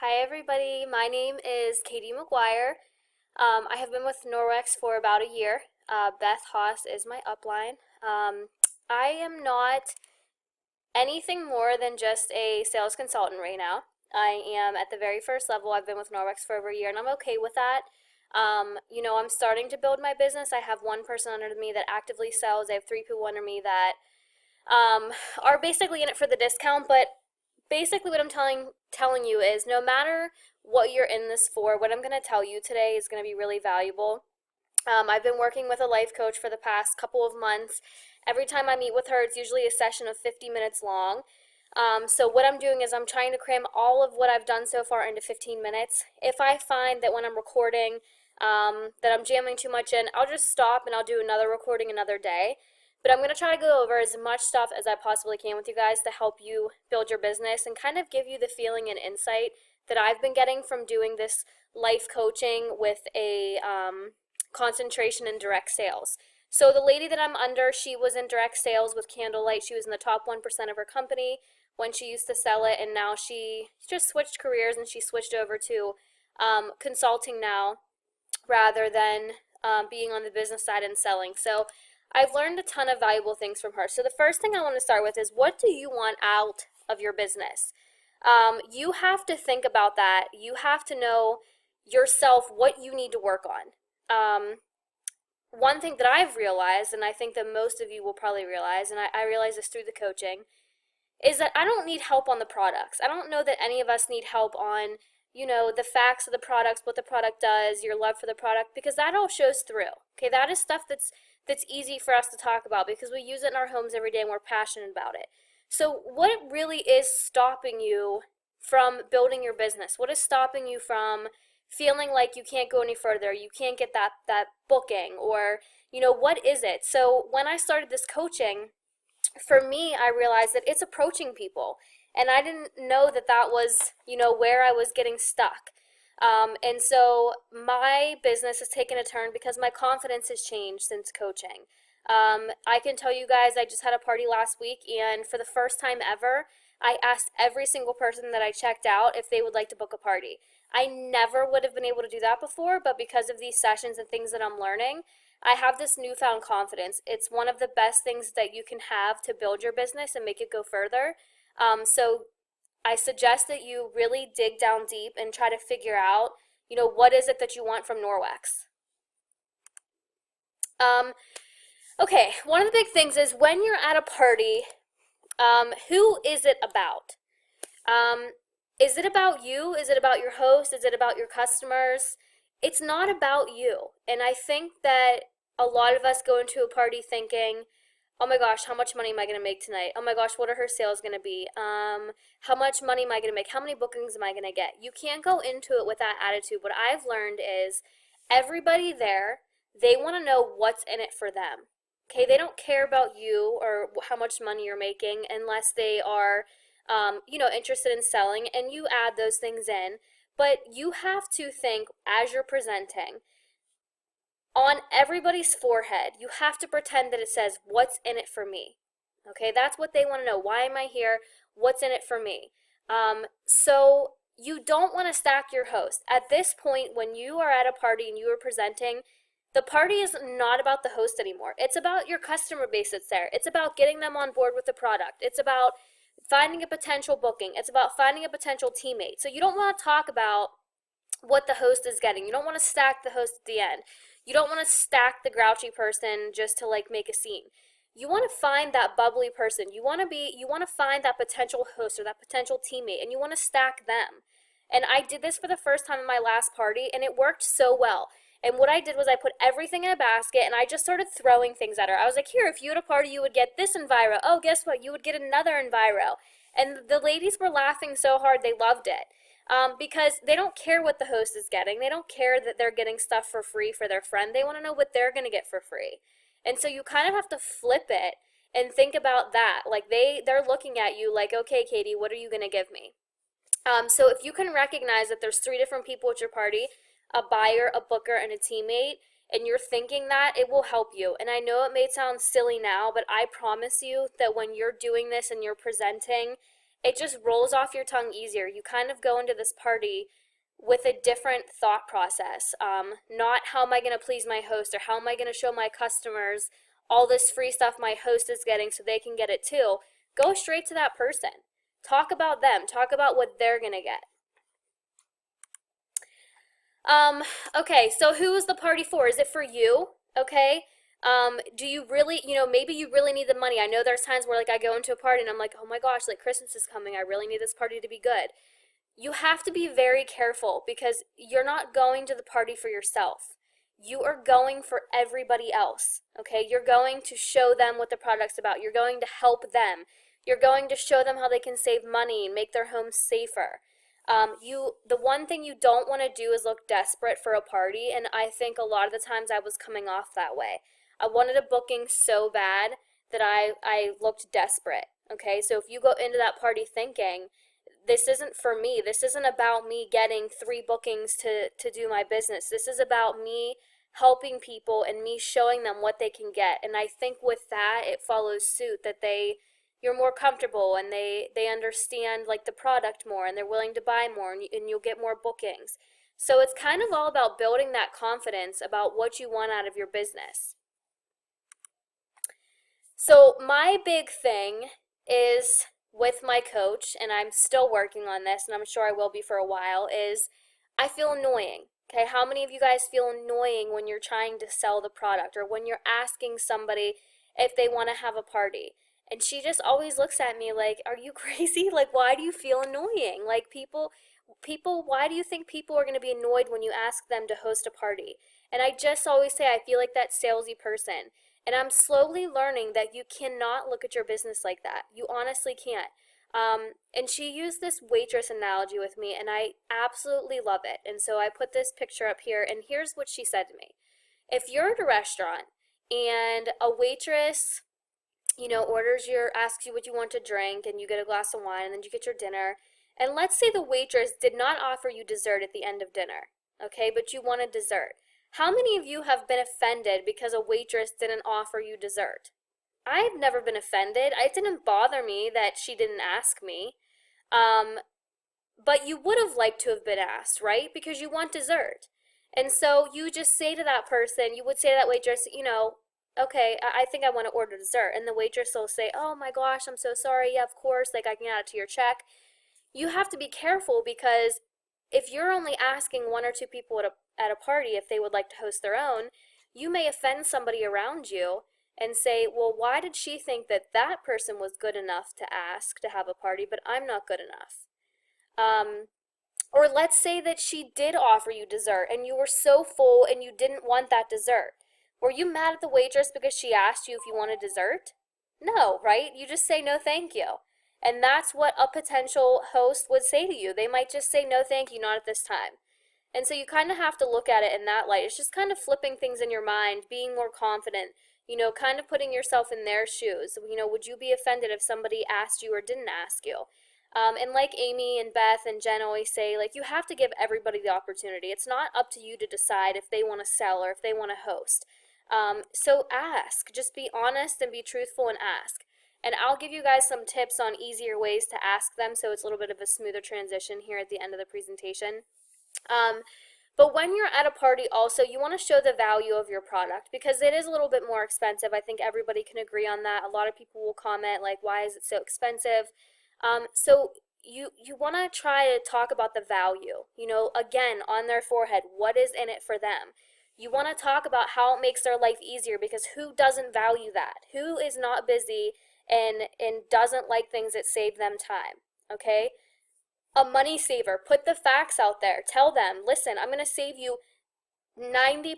Hi everybody, my name is Katie McGuire. I have been with Norwex for about a year. Beth Haas is my upline. I am not anything more than just a sales consultant right now. I am at the very first level. I've been with Norwex for over a year and I'm okay with that. I'm starting to build my business. I have one person under me that actively sells. I have three people under me that um, are basically in it for the discount, but basically what I'm telling you is no matter what you're in this for, what I'm going to tell you today is going to be really valuable. I've been working with a life coach for the past couple of months. Every time I meet with her, it's usually a session of 50 minutes long. So what I'm doing is I'm trying to cram all of what I've done so far into 15 minutes. If I find that when I'm recording that I'm jamming too much in, I'll just stop and I'll do another recording another day. But I'm going to try to go over as much stuff as I possibly can with you guys to help you build your business and kind of give you the feeling and insight that I've been getting from doing this life coaching with a concentration in direct sales. So the lady that I'm under, she was in direct sales with Candlelight. She was in the top 1% of her company when she used to sell it, and now she just switched careers and she switched over to consulting now rather than being on the business side and selling. So I've learned a ton of valuable things from her. So the first thing I want to start with is, what do you want out of your business? You have to think about that. You have to know yourself what you need to work on. One thing that I've realized, and I think that most of you will probably realize, and I realize this through the coaching, is that I don't need help on the products. I don't know that any of us need help on, the facts of the products, what the product does, your love for the product, because that all shows through. Okay, that is stuff that's easy for us to talk about because we use it in our homes every day and we're passionate about it. So what really is stopping you from building your business? What is stopping you from feeling like you can't go any further, you can't get that booking, or what is it? So when I started this coaching, for me, I realized that it's approaching people. And I didn't know that that was, where I was getting stuck. And so my business has taken a turn because my confidence has changed since coaching. I can tell you guys, I just had a party last week, and for the first time ever, I asked every single person that I checked out if they would like to book a party. I never would have been able to do that before, but because of these sessions and things that I'm learning, I have this newfound confidence. It's one of the best things that you can have to build your business and make it go further. So I suggest that you really dig down deep and try to figure out, what is it that you want from Norwex. Um, okay, one of the big things is when you're at a party, who is it about? Is it about you? Is it about your host? Is it about your customers? It's not about you. And I think that a lot of us go into a party thinking, oh my gosh, how much money am I going to make tonight? Oh my gosh, what are her sales going to be? How much money am I going to make? How many bookings am I going to get? You can't go into it with that attitude. What I've learned is everybody there, they want to know what's in it for them. Okay, they don't care about you or how much money you're making unless they are, interested in selling, and you add those things in. But you have to think as you're presenting, on everybody's forehead, you have to pretend that it says, what's in it for me? Okay, that's what they want to know. Why am I here? What's in it for me? So you don't want to stack your host. At this point, when you are at a party and you are presenting, the party is not about the host anymore. It's about your customer base that's there. It's about getting them on board with the product. It's about finding a potential booking. It's about finding a potential teammate. So you don't want to talk about what the host is getting. You don't want to stack the host at the end. You don't want to stack the grouchy person just to like make a scene. You want to find that bubbly person. You want to find that potential host or that potential teammate, and you want to stack them. And I did this for the first time in my last party, and it worked so well. And what I did was I put everything in a basket and I just started throwing things at her. I was like, here, if you had a party, you would get this Enviro. Oh, guess what? You would get another Enviro. And the ladies were laughing so hard, they loved it. Because they don't care what the host is getting. They don't care that they're getting stuff for free for their friend. They want to know what they're going to get for free. And so you kind of have to flip it and think about that. Like they're looking at you like, okay, Katie, what are you going to give me? So if you can recognize that there's three different people at your party, a buyer, a booker, and a teammate, and you're thinking that, it will help you. And I know it may sound silly now, but I promise you that when you're doing this and you're presenting it just rolls off your tongue easier. You kind of go into this party with a different thought process. Not how am I going to please my host, or how am I going to show my customers all this free stuff my host is getting so they can get it too. Go straight to that person. Talk about them. Talk about what they're going to get. Okay, so who is the party for? Is it for you? Okay. Do you really, maybe you really need the money. I know there's times where like I go into a party and I'm like, oh my gosh, like Christmas is coming. I really need this party to be good. You have to be very careful because you're not going to the party for yourself. You are going for everybody else, okay? You're going to show them what the product's about. You're going to help them. You're going to show them how they can save money and make their homes safer. The one thing you don't want to do is look desperate for a party, and I think a lot of the times I was coming off that way. I wanted a booking so bad that I looked desperate, okay? So if you go into that party thinking, this isn't for me, this isn't about me getting 3 bookings to do my business, this is about me helping people and me showing them what they can get. And I think with that, it follows suit that you're more comfortable and they understand like the product more and they're willing to buy more and you'll get more bookings. So it's kind of all about building that confidence about what you want out of your business. So my big thing is with my coach, and I'm still working on this and I'm sure I will be for a while, is I feel annoying. Okay, how many of you guys feel annoying when you're trying to sell the product or when you're asking somebody if they want to have a party? And she just always looks at me like, are you crazy? Like, why do you feel annoying? Like, people, why do you think people are going to be annoyed when you ask them to host a party? And I just always say, I feel like that salesy person. And I'm slowly learning that you cannot look at your business like that. You honestly can't. And she used this waitress analogy with me, and I absolutely love it. And so I put this picture up here, and here's what she said to me. If you're at a restaurant and a waitress, asks you what you want to drink, and you get a glass of wine, and then you get your dinner, and let's say the waitress did not offer you dessert at the end of dinner, okay, but you wanted dessert. How many of you have been offended because a waitress didn't offer you dessert? I've never been offended. It didn't bother me that she didn't ask me. But you would have liked to have been asked, right? Because you want dessert. And so you just say to that person, you would say to that waitress, okay, I think I want to order dessert. And the waitress will say, oh my gosh, I'm so sorry. Yeah, of course, like I can add it to your check. You have to be careful because if you're only asking 1 or 2 people at a party if they would like to host their own, you may offend somebody around you and say, well, why did she think that that person was good enough to ask to have a party, but I'm not good enough? Or let's say that she did offer you dessert and you were so full and you didn't want that dessert. Were you mad at the waitress because she asked you if you wanted dessert? No, right? You just say no thank you. And that's what a potential host would say to you. They might just say no thank you, not at this time. And so you kind of have to look at it in that light. It's just kind of flipping things in your mind, being more confident, kind of putting yourself in their shoes. Would you be offended if somebody asked you or didn't ask you? And like Amy and Beth and Jen always say, like, you have to give everybody the opportunity. It's not up to you to decide if they want to sell or if they want to host. So ask. Just be honest and be truthful and ask. And I'll give you guys some tips on easier ways to ask them so it's a little bit of a smoother transition here at the end of the presentation. But when you're at a party also, you want to show the value of your product because it is a little bit more expensive. I think everybody can agree on that. A lot of people will comment like, why is it so expensive? So you want to try to talk about the value, again, on their forehead, what is in it for them? You want to talk about how it makes their life easier because who doesn't value that? Who is not busy and doesn't like things that save them time, okay? A money saver, put the facts out there. Tell them, listen, I'm going to save you 90%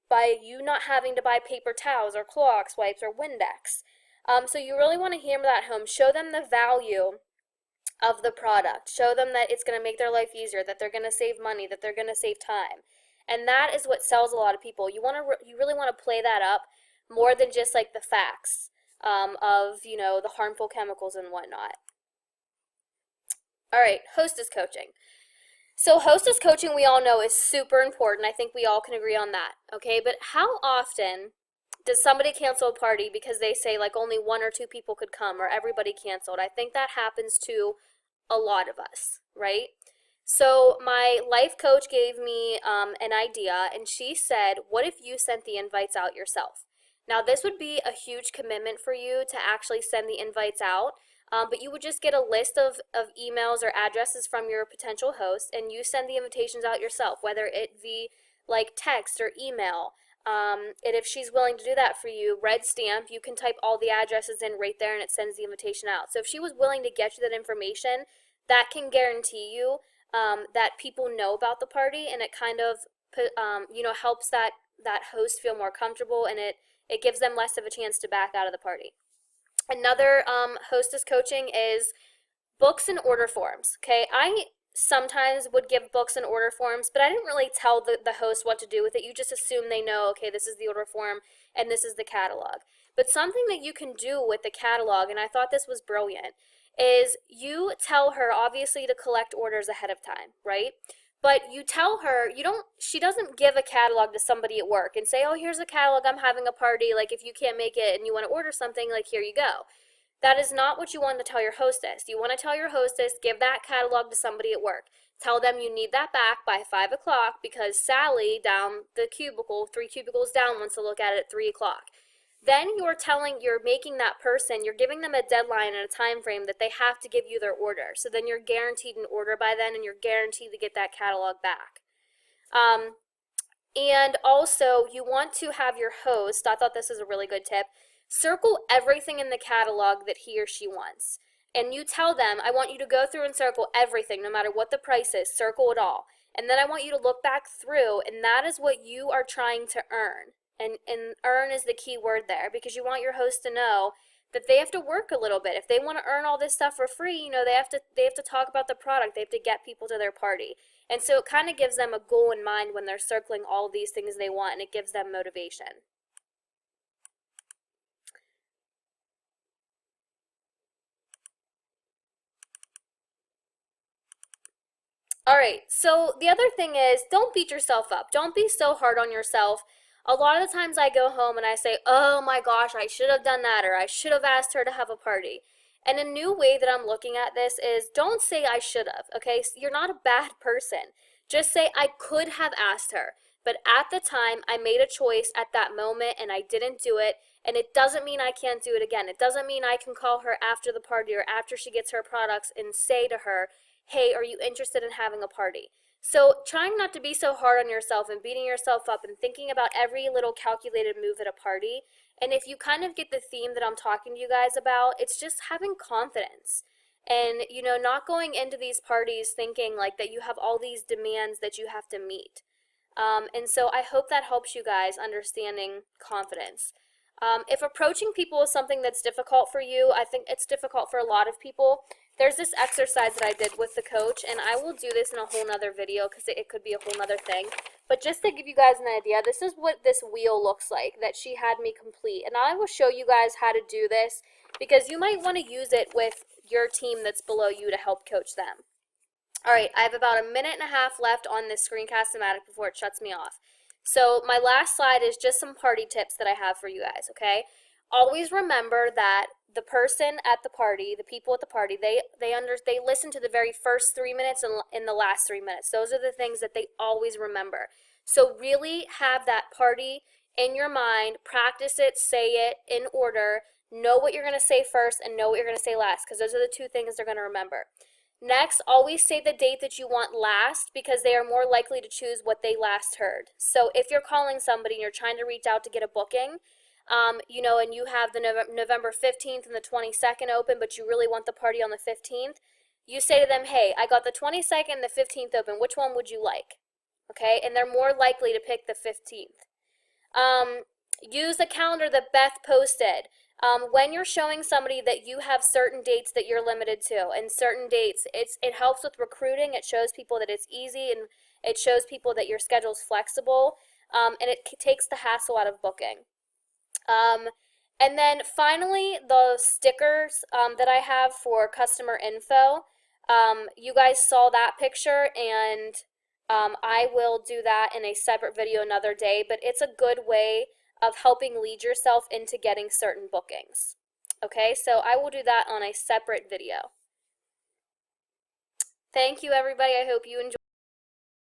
by you not having to buy paper towels or Clorox wipes or Windex. So you really want to hammer that home. Show them the value of the product. Show them that it's going to make their life easier, that they're going to save money, that they're going to save time. And that is what sells a lot of people. You really want to play that up more than just like the facts of, the harmful chemicals and whatnot. All right, hostess coaching. So hostess coaching, we all know, is super important. I think we all can agree on that, okay? But how often does somebody cancel a party because they say like only 1 or 2 people could come or everybody canceled? I think that happens to a lot of us, right? So my life coach gave me an idea, and she said, what if you sent the invites out yourself? Now, this would be a huge commitment for you to actually send the invites out, but you would just get a list of emails or addresses from your potential host, and you send the invitations out yourself, whether it be like text or email. And if she's willing to do that for you, red stamp, you can type all the addresses in right there and it sends the invitation out. So if she was willing to get you that information, that can guarantee you that people know about the party, and it kind of helps that host feel more comfortable, and it gives them less of a chance to back out of the party. Another hostess coaching is books and order forms. Okay, I sometimes would give books and order forms, but I didn't really tell the host what to do with it. You just assume they know, okay, this is the order form and this is the catalog. But something that you can do with the catalog, and I thought this was brilliant, is you tell her obviously to collect orders ahead of time, right? But you tell her, she doesn't give a catalog to somebody at work and say, oh, here's a catalog, I'm having a party, like if you can't make it and you want to order something, like here you go. That is not what you want to tell your hostess. You want to tell your hostess, give that catalog to somebody at work. Tell them you need that back by 5 o'clock because Sally down the cubicle, 3 cubicles down, wants to look at it at 3 o'clock. Then you're making that person, you're giving them a deadline and a time frame that they have to give you their order. So then you're guaranteed an order by then, and you're guaranteed to get that catalog back. And also, you want to have your host, I thought this is a really good tip, circle everything in the catalog that he or she wants. And you tell them, I want you to go through and circle everything, no matter what the price is, circle it all. And then I want you to look back through, and that is what you are trying to earn. And earn is the key word there, because you want your host to know that they have to work a little bit. If they want to earn all this stuff for free, they have to talk about the product. They have to get people to their party. And so it kind of gives them a goal in mind when they're circling all of these things they want, and it gives them motivation. All right, so the other thing is, don't beat yourself up. Don't be so hard on yourself. A lot of the times I go home and I say, oh my gosh, I should have done that, or I should have asked her to have a party. And a new way that I'm looking at this is, don't say I should have, okay? You're not a bad person. Just say I could have asked her, but at the time I made a choice at that moment and I didn't do it, and it doesn't mean I can't do it again. It doesn't mean I can call her after the party or after she gets her products and say to her, hey, are you interested in having a party? So trying not to be so hard on yourself and beating yourself up and thinking about every little calculated move at a party. And if you kind of get the theme that I'm talking to you guys about, it's just having confidence. And, not going into these parties thinking like that you have all these demands that you have to meet. And so I hope that helps you guys understanding confidence. If approaching people is something that's difficult for you, I think it's difficult for a lot of people. There's this exercise that I did with the coach, and I will do this in a whole nother video because it could be a whole nother thing. But just to give you guys an idea, this is what this wheel looks like that she had me complete. And I will show you guys how to do this because you might want to use it with your team that's below you to help coach them. All right, I have about a minute and a half left on this Screencast-O-Matic before it shuts me off. So my last slide is just some party tips that I have for you guys, okay? Always remember that the person at the party, the people at the party, they listen to the very first 3 minutes and in the last 3 minutes. Those are the things that they always remember. So really have that party in your mind, practice it, say it in order, know what you're going to say first and know what you're going to say last, because those are the 2 things they're going to remember. Next, always say the date that you want last because they are more likely to choose what they last heard. So if you're calling somebody and you're trying to reach out to get a booking, and you have the November 15th and the 22nd open, but you really want the party on the 15th, you say to them, hey, I got the 22nd and the 15th open. Which one would you like? Okay, and they're more likely to pick the 15th. Use the calendar that Beth posted. When you're showing somebody that you have certain dates that you're limited to and certain dates, it helps with recruiting. It shows people that it's easy, and it shows people that your schedule's flexible, and it takes the hassle out of booking. And then finally, the stickers that I have for customer info. You guys saw that picture, and I will do that in a separate video another day, but it's a good way of helping lead yourself into getting certain bookings. Okay, so I will do that on a separate video. Thank you, everybody. I hope you enjoyed.